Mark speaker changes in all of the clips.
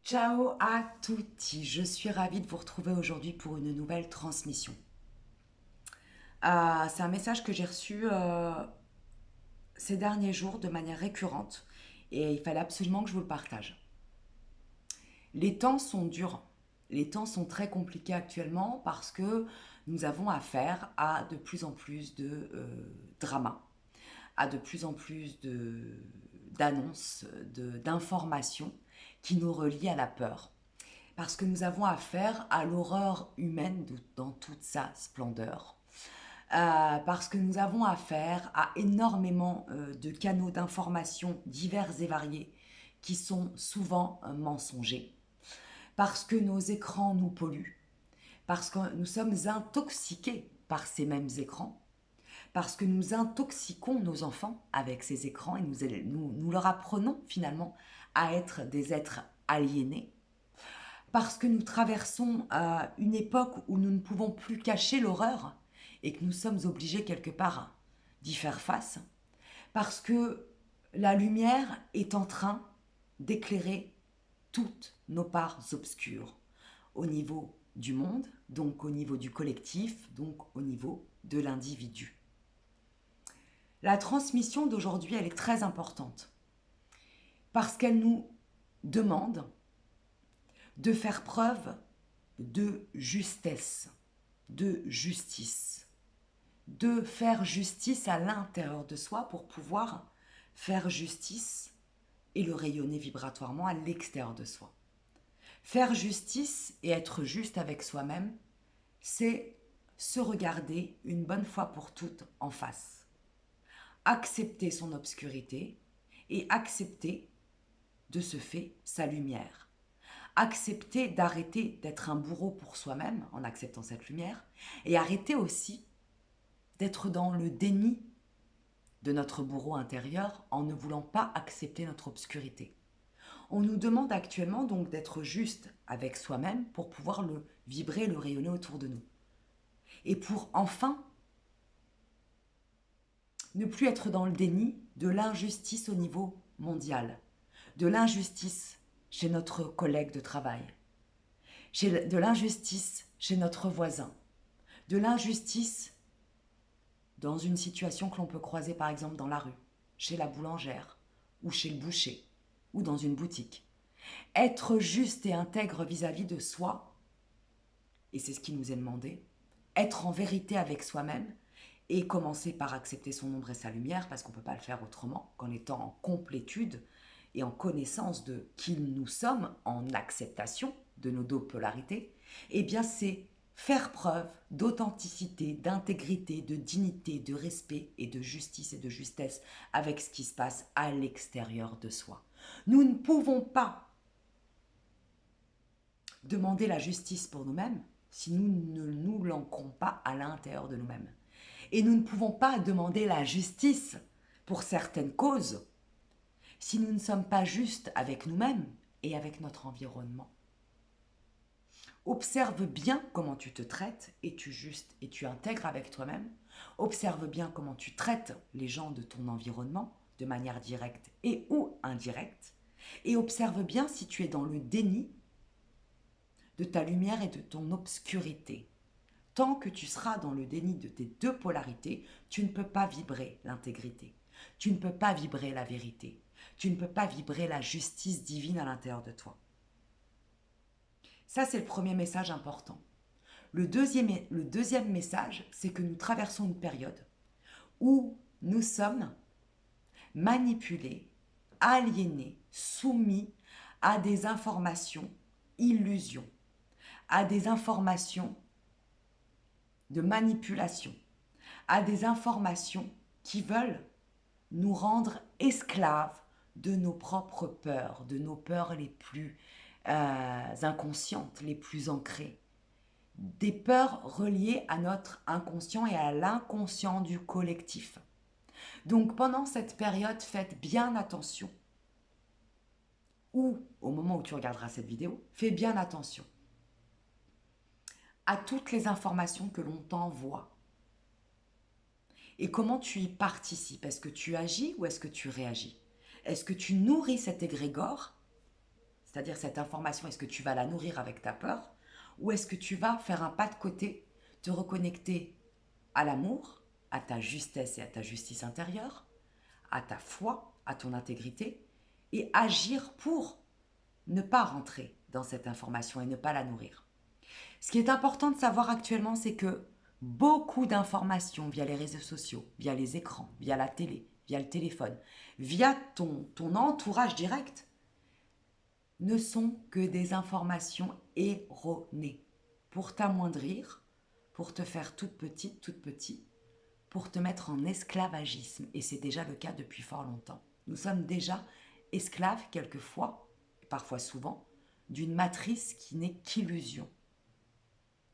Speaker 1: Ciao à tutti, je suis ravie de vous retrouver aujourd'hui pour une nouvelle transmission. C'est un message que j'ai reçu ces derniers jours de manière récurrente et il fallait absolument que je vous le partage. Les temps sont durs, les temps sont très compliqués actuellement parce que nous avons affaire à de plus en plus de dramas, à de plus en plus d'annonces, d'informations qui nous relient à la peur. Parce que nous avons affaire à l'horreur humaine dans toute sa splendeur. Parce que nous avons affaire à énormément de canaux d'information divers et variés qui sont souvent mensongers. Parce que nos écrans nous polluent. Parce que nous sommes intoxiqués par ces mêmes écrans. Parce que nous intoxiquons nos enfants avec ces écrans et nous leur apprenons finalement à être des êtres aliénés, parce que nous traversons une époque où nous ne pouvons plus cacher l'horreur et que nous sommes obligés quelque part d'y faire face, parce que la lumière est en train d'éclairer toutes nos parts obscures au niveau du monde, donc au niveau du collectif, donc au niveau de l'individu. La transmission d'aujourd'hui, elle est très importante parce qu'elle nous demande de faire preuve de justesse, de justice, de faire justice à l'intérieur de soi pour pouvoir faire justice et le rayonner vibratoirement à l'extérieur de soi. Faire justice et être juste avec soi-même, c'est se regarder une bonne fois pour toutes en face. Accepter son obscurité et accepter de ce fait sa lumière. Accepter d'arrêter d'être un bourreau pour soi-même en acceptant cette lumière et arrêter aussi d'être dans le déni de notre bourreau intérieur en ne voulant pas accepter notre obscurité. On nous demande actuellement donc d'être juste avec soi-même pour pouvoir le vibrer, le rayonner autour de nous. Et pour enfin ne plus être dans le déni de l'injustice au niveau mondial, de l'injustice chez notre collègue de travail, de l'injustice chez notre voisin, de l'injustice dans une situation que l'on peut croiser par exemple dans la rue, chez la boulangère, ou chez le boucher, ou dans une boutique. Être juste et intègre vis-à-vis de soi, et c'est ce qui nous est demandé, être en vérité avec soi-même, et commencer par accepter son ombre et sa lumière, parce qu'on ne peut pas le faire autrement, qu'en étant en complétude et en connaissance de qui nous sommes, en acceptation de nos deux polarités, eh bien c'est faire preuve d'authenticité, d'intégrité, de dignité, de respect et de justice et de justesse avec ce qui se passe à l'extérieur de soi. Nous ne pouvons pas demander la justice pour nous-mêmes si nous ne nous l'ancrons pas à l'intérieur de nous-mêmes. Et nous ne pouvons pas demander la justice pour certaines causes si nous ne sommes pas justes avec nous-mêmes et avec notre environnement. Observe bien comment tu te traites, es-tu juste et tu intègres avec toi-même. Observe bien comment tu traites les gens de ton environnement de manière directe et ou indirecte. Et observe bien si tu es dans le déni de ta lumière et de ton obscurité. Tant que tu seras dans le déni de tes deux polarités, tu ne peux pas vibrer l'intégrité. Tu ne peux pas vibrer la vérité. Tu ne peux pas vibrer la justice divine à l'intérieur de toi. Ça, c'est le premier message important. Le deuxième message, c'est que nous traversons une période où nous sommes manipulés, aliénés, soumis à des informations illusions, à des informations de manipulation, à des informations qui veulent nous rendre esclaves de nos propres peurs, de nos peurs les plus inconscientes, les plus ancrées. Des peurs reliées à notre inconscient et à l'inconscient du collectif. Donc pendant cette période, faites bien attention. Ou au moment où tu regarderas cette vidéo, fais bien attention à toutes les informations que l'on t'envoie. Et comment tu y participes? Est-ce que tu agis ou est-ce que tu réagis? Est-ce que tu nourris cet égrégore, C'est-à-dire cette information, est-ce que tu vas la nourrir avec ta peur ou est-ce que tu vas faire un pas de côté, te reconnecter à l'amour, à ta justesse et à ta justice intérieure, à ta foi, à ton intégrité et agir pour ne pas rentrer dans cette information et ne pas la nourrir. Ce qui est important de savoir actuellement, c'est que beaucoup d'informations via les réseaux sociaux, via les écrans, via la télé, via le téléphone, via ton entourage direct, ne sont que des informations erronées pour t'amoindrir, pour te faire toute petite, toute petite, pour te mettre en esclavagisme. Et c'est déjà le cas depuis fort longtemps. Nous sommes déjà esclaves quelquefois, parfois souvent, d'une matrice qui n'est qu'illusion,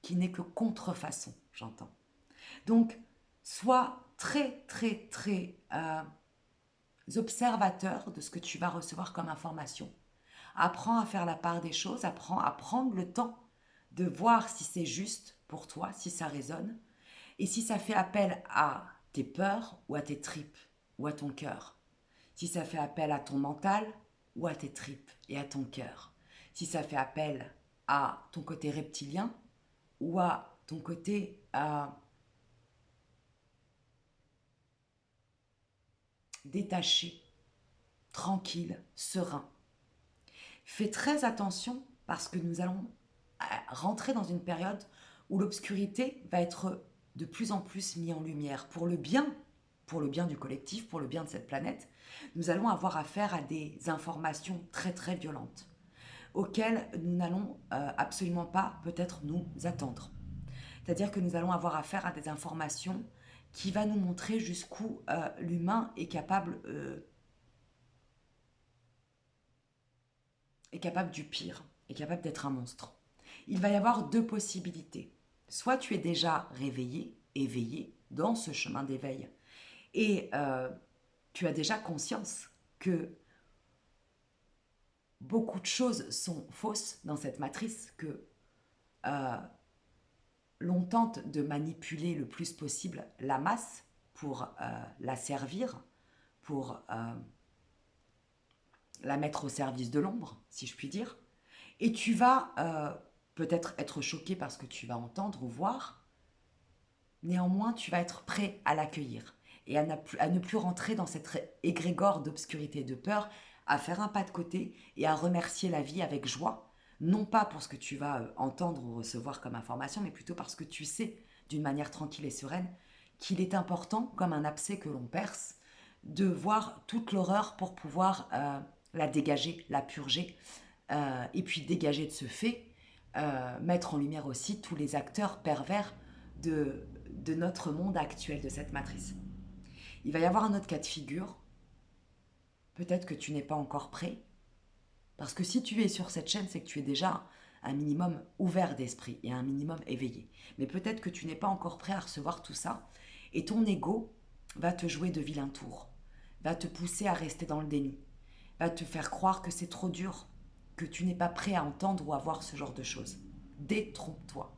Speaker 1: qui n'est que contrefaçon, j'entends. Donc, sois très, très, très observateur de ce que tu vas recevoir comme information. Apprends à faire la part des choses, apprends à prendre le temps de voir si c'est juste pour toi, si ça résonne, et si ça fait appel à tes peurs ou à tes tripes ou à ton cœur. Si ça fait appel à ton mental ou à tes tripes et à ton cœur. Si ça fait appel à ton côté reptilien ou à ton côté détaché, tranquille, serein. Fais très attention parce que nous allons rentrer dans une période où l'obscurité va être de plus en plus mise en lumière pour le bien du collectif, pour le bien de cette planète. Nous allons avoir affaire à des informations très très violentes auxquelles nous n'allons absolument pas peut-être nous attendre. C'est-à-dire que nous allons avoir affaire à des informations qui va nous montrer jusqu'où l'humain est capable du pire, est capable d'être un monstre. Il va y avoir deux possibilités. Soit tu es déjà réveillé, éveillé dans ce chemin d'éveil, et tu as déjà conscience que beaucoup de choses sont fausses dans cette matrice, que l'on tente de manipuler le plus possible la masse pour la servir, pour la mettre au service de l'ombre, si je puis dire. Et tu vas peut-être être choqué par ce que tu vas entendre ou voir. Néanmoins, tu vas être prêt à l'accueillir et à ne plus rentrer dans cette égrégore d'obscurité et de peur, à faire un pas de côté et à remercier la vie avec joie, non pas pour ce que tu vas entendre ou recevoir comme information, mais plutôt parce que tu sais, d'une manière tranquille et sereine, qu'il est important, comme un abcès que l'on perce, de voir toute l'horreur pour pouvoir la dégager, la purger, et puis dégager de ce fait, mettre en lumière aussi tous les acteurs pervers de notre monde actuel, de cette matrice. Il va y avoir un autre cas de figure. Peut-être que tu n'es pas encore prêt. Parce que si tu es sur cette chaîne, c'est que tu es déjà un minimum ouvert d'esprit et un minimum éveillé. Mais peut-être que tu n'es pas encore prêt à recevoir tout ça. Et ton ego va te jouer de vilains tours. Va te pousser à rester dans le déni. Va te faire croire que c'est trop dur. Que tu n'es pas prêt à entendre ou à voir ce genre de choses. Détrompe-toi.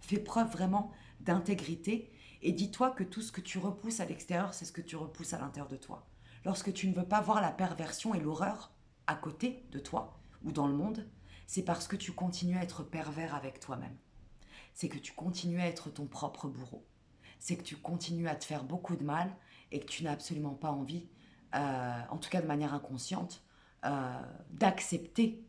Speaker 1: Fais preuve vraiment d'intégrité et dis-toi que tout ce que tu repousses à l'extérieur, c'est ce que tu repousses à l'intérieur de toi. Lorsque tu ne veux pas voir la perversion et l'horreur à côté de toi ou dans le monde, c'est parce que tu continues à être pervers avec toi-même. C'est que tu continues à être ton propre bourreau. C'est que tu continues à te faire beaucoup de mal et que tu n'as absolument pas envie, en tout cas de manière inconsciente, d'accepter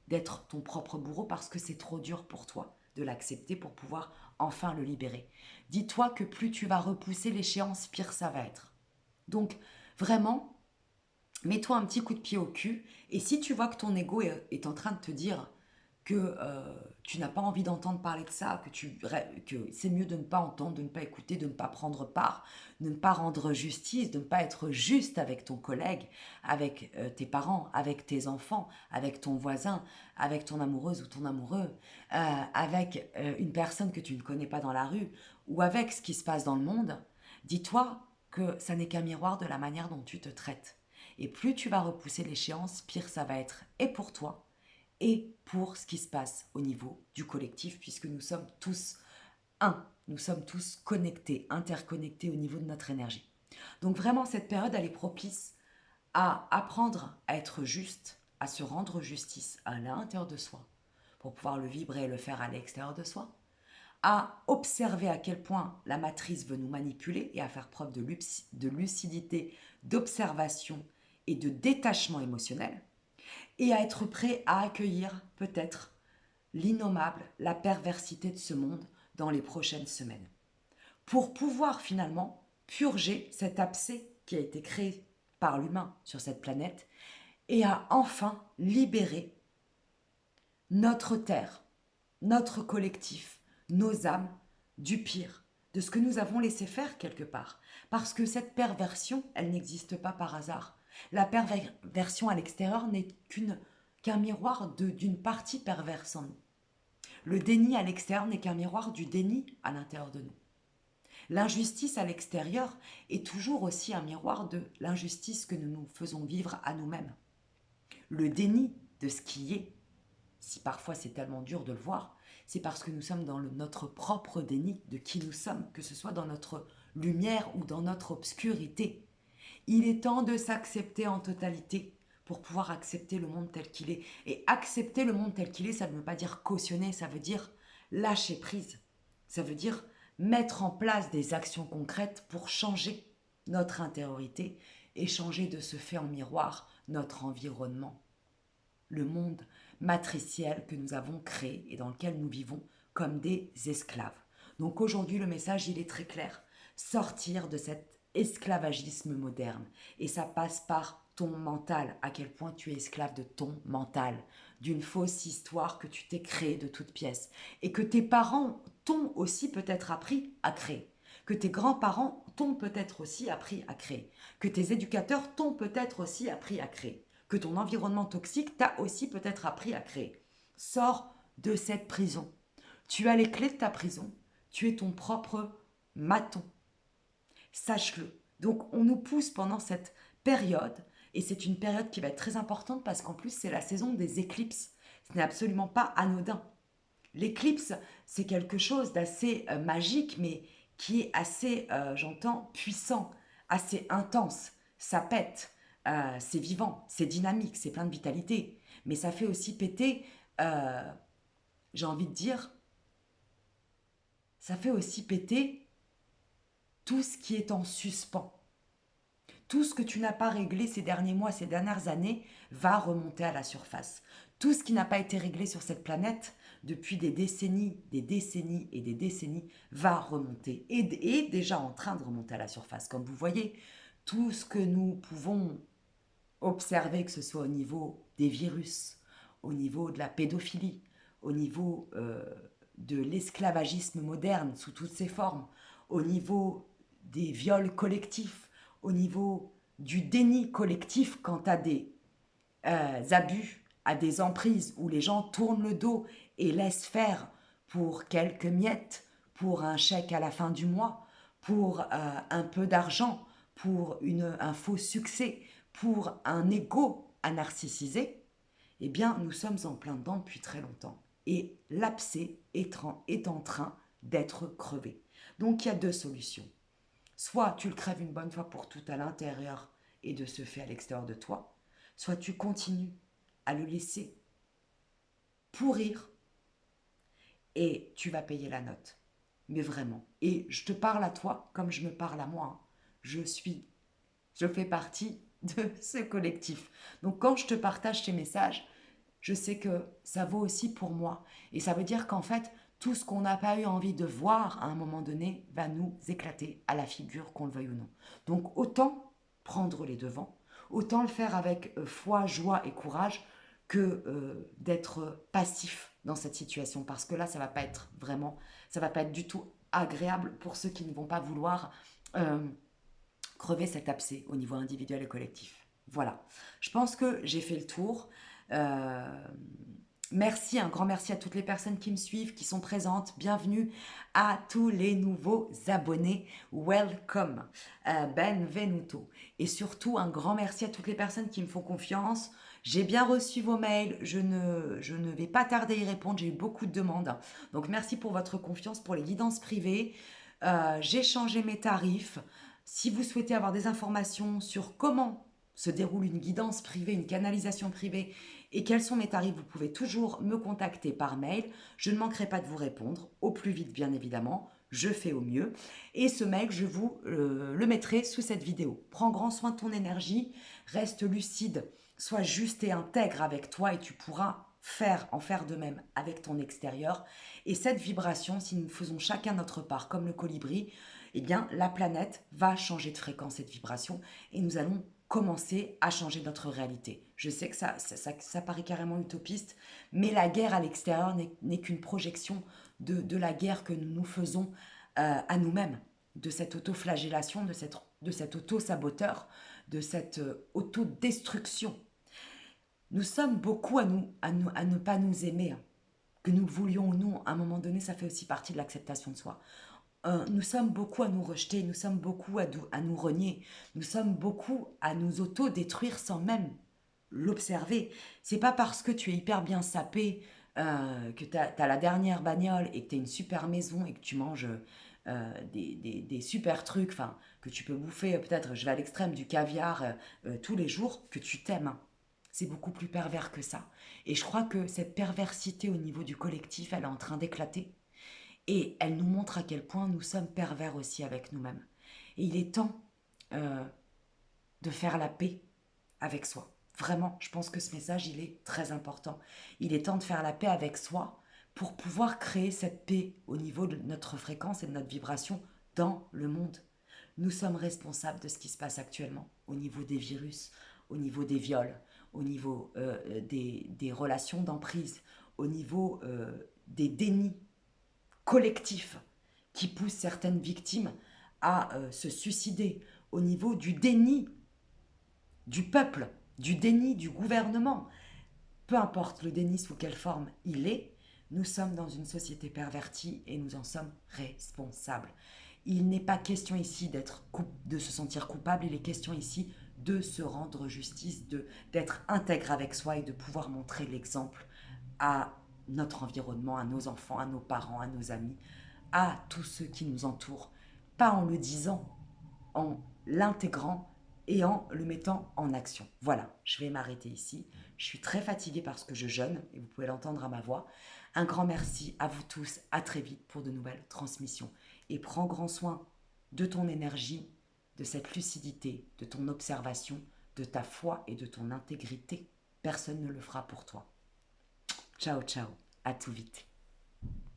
Speaker 1: d'être ton propre bourreau parce que c'est trop dur pour toi de l'accepter pour pouvoir enfin le libérer. Dis-toi que plus tu vas repousser l'échéance, pire ça va être. Donc vraiment, mets-toi un petit coup de pied au cul et si tu vois que ton ego est en train de te dire que tu n'as pas envie d'entendre parler de ça, que c'est mieux de ne pas entendre, de ne pas écouter, de ne pas prendre part, de ne pas rendre justice, de ne pas être juste avec ton collègue, avec tes parents, avec tes enfants, avec ton voisin, avec ton amoureuse ou ton amoureux, avec une personne que tu ne connais pas dans la rue, ou avec ce qui se passe dans le monde, dis-toi que ça n'est qu'un miroir de la manière dont tu te traites. Et plus tu vas repousser l'échéance, pire ça va être, et pour toi, et pour ce qui se passe au niveau du collectif, puisque nous sommes tous un, nous sommes tous connectés, interconnectés au niveau de notre énergie. Donc vraiment, cette période, elle est propice à apprendre à être juste, à se rendre justice à l'intérieur de soi pour pouvoir le vibrer et le faire à l'extérieur de soi, à observer à quel point la matrice veut nous manipuler et à faire preuve de lucidité, d'observation et de détachement émotionnel, et à être prêt à accueillir peut-être l'innommable, la perversité de ce monde dans les prochaines semaines, pour pouvoir finalement purger cet abcès qui a été créé par l'humain sur cette planète et à enfin libérer notre terre, notre collectif, nos âmes du pire, de ce que nous avons laissé faire quelque part. Parce que cette perversion, elle n'existe pas par hasard. La perversion à l'extérieur n'est qu'un miroir d'une partie perverse en nous. Le déni à l'extérieur n'est qu'un miroir du déni à l'intérieur de nous. L'injustice à l'extérieur est toujours aussi un miroir de l'injustice que nous nous faisons vivre à nous-mêmes. Le déni de ce qui est, si parfois c'est tellement dur de le voir, c'est parce que nous sommes dans notre propre déni de qui nous sommes, que ce soit dans notre lumière ou dans notre obscurité. Il est temps de s'accepter en totalité pour pouvoir accepter le monde tel qu'il est. Et accepter le monde tel qu'il est, ça ne veut pas dire cautionner, ça veut dire lâcher prise. Ça veut dire mettre en place des actions concrètes pour changer notre intériorité et changer de ce fait en miroir notre environnement. Le monde matriciel que nous avons créé et dans lequel nous vivons comme des esclaves. Donc aujourd'hui, le message, il est très clair. Sortir de cet esclavagisme moderne. Et ça passe par ton mental, à quel point tu es esclave de ton mental, d'une fausse histoire que tu t'es créée de toutes pièces et que tes parents t'ont aussi peut-être appris à créer, que tes grands-parents t'ont peut-être aussi appris à créer, que tes éducateurs t'ont peut-être aussi appris à créer, que ton environnement toxique t'a aussi peut-être appris à créer. Sors de cette prison. Tu as les clés de ta prison, tu es ton propre maton. Sache-le. Donc on nous pousse pendant cette période, et c'est une période qui va être très importante parce qu'en plus c'est la saison des éclipses. Ce n'est absolument pas anodin. L'éclipse, c'est quelque chose d'assez magique, mais qui est assez, j'entends, puissant, assez intense. Ça pète, c'est vivant, c'est dynamique, c'est plein de vitalité. Mais ça fait aussi péter, j'ai envie de dire, ça fait aussi péter tout ce qui est en suspens. Tout ce que tu n'as pas réglé ces derniers mois, ces dernières années, va remonter à la surface. Tout ce qui n'a pas été réglé sur cette planète depuis des décennies et des décennies va remonter et est déjà en train de remonter à la surface. Comme vous voyez, tout ce que nous pouvons observer, que ce soit au niveau des virus, au niveau de la pédophilie, au niveau de l'esclavagisme moderne sous toutes ses formes, au niveau des viols collectifs, au niveau du déni collectif quant à des abus, à des emprises où les gens tournent le dos et laissent faire pour quelques miettes, pour un chèque à la fin du mois, pour un peu d'argent, pour un faux succès, pour un ego à narcissiser, eh bien, nous sommes en plein dedans depuis très longtemps. Et l'abcès est en train d'être crevé. Donc, il y a deux solutions. Soit tu le crèves une bonne fois pour tout à l'intérieur et de ce fait à l'extérieur de toi, soit tu continues à le laisser pourrir et tu vas payer la note. Mais vraiment. Et je te parle à toi comme je me parle à moi. Je fais partie de ce collectif. Donc quand je te partage ces messages, je sais que ça vaut aussi pour moi. Et ça veut dire qu'en fait, tout ce qu'on n'a pas eu envie de voir à un moment donné va nous éclater à la figure, qu'on le veuille ou non. Donc autant prendre les devants, autant le faire avec foi, joie et courage que d'être passif dans cette situation. Parce que là, ça va pas être du tout agréable pour ceux qui ne vont pas vouloir crever cet abcès au niveau individuel et collectif. Voilà, je pense que j'ai fait le tour. Merci, un grand merci à toutes les personnes qui me suivent, qui sont présentes. Bienvenue à tous les nouveaux abonnés. Welcome, benvenuto. Et surtout, un grand merci à toutes les personnes qui me font confiance. J'ai bien reçu vos mails. Je ne vais pas tarder à y répondre. J'ai eu beaucoup de demandes. Donc, merci pour votre confiance, pour les guidances privées. J'ai changé mes tarifs. Si vous souhaitez avoir des informations sur comment se déroule une guidance privée, une canalisation privée et quels sont mes tarifs, vous pouvez toujours me contacter par mail. Je ne manquerai pas de vous répondre au plus vite, bien évidemment. Je fais au mieux. Et ce mail, je vous le mettrai sous cette vidéo. Prends grand soin de ton énergie, reste lucide, sois juste et intègre avec toi et tu pourras en faire de même avec ton extérieur. Et cette vibration, si nous faisons chacun notre part, comme le colibri, eh bien, la planète va changer de fréquence et de vibration et nous allons commencer à changer notre réalité. Je sais que ça paraît carrément utopiste, mais la guerre à l'extérieur n'est qu'une projection de la guerre que nous nous faisons à nous-mêmes, de cette auto-flagellation, de cet auto-saboteur, de cette autodestruction. Nous sommes beaucoup à ne pas nous aimer, hein. Que nous le voulions ou non, à un moment donné, ça fait aussi partie de l'acceptation de soi. Nous sommes beaucoup à nous rejeter, nous sommes beaucoup à nous renier, nous sommes beaucoup à nous auto-détruire sans même l'observer. C'est pas parce que tu es hyper bien sapé, que tu as la dernière bagnole et que tu as une super maison et que tu manges des super trucs, enfin, que tu peux bouffer, peut-être, je vais à l'extrême, du caviar tous les jours, que tu t'aimes, hein. C'est beaucoup plus pervers que ça. Et je crois que cette perversité au niveau du collectif, elle est en train d'éclater. Et elle nous montre à quel point nous sommes pervers aussi avec nous-mêmes. Et il est temps euh, de faire la paix avec soi. Vraiment, je pense que ce message, il est très important. Il est temps de faire la paix avec soi pour pouvoir créer cette paix au niveau de notre fréquence et de notre vibration dans le monde. Nous sommes responsables de ce qui se passe actuellement au niveau des virus, au niveau des viols, au niveau des relations d'emprise, au niveau des dénis collectifs qui poussent certaines victimes à se suicider, au niveau du déni du peuple, du déni du gouvernement. Peu importe le déni sous quelle forme il est, nous sommes dans une société pervertie et nous en sommes responsables. Il n'est pas question ici de se sentir coupable, il est question ici de se rendre justice, d'être intègre avec soi et de pouvoir montrer l'exemple à notre environnement, à nos enfants, à nos parents, à nos amis, à tous ceux qui nous entourent, pas en le disant, en l'intégrant et en le mettant en action. Voilà, je vais m'arrêter ici. Je suis très fatiguée parce que je jeûne, et vous pouvez l'entendre à ma voix. Un grand merci à vous tous, à très vite pour de nouvelles transmissions. Et prends grand soin de ton énergie, de cette lucidité, de ton observation, de ta foi et de ton intégrité. Personne ne le fera pour toi. Ciao, ciao, à tout vite.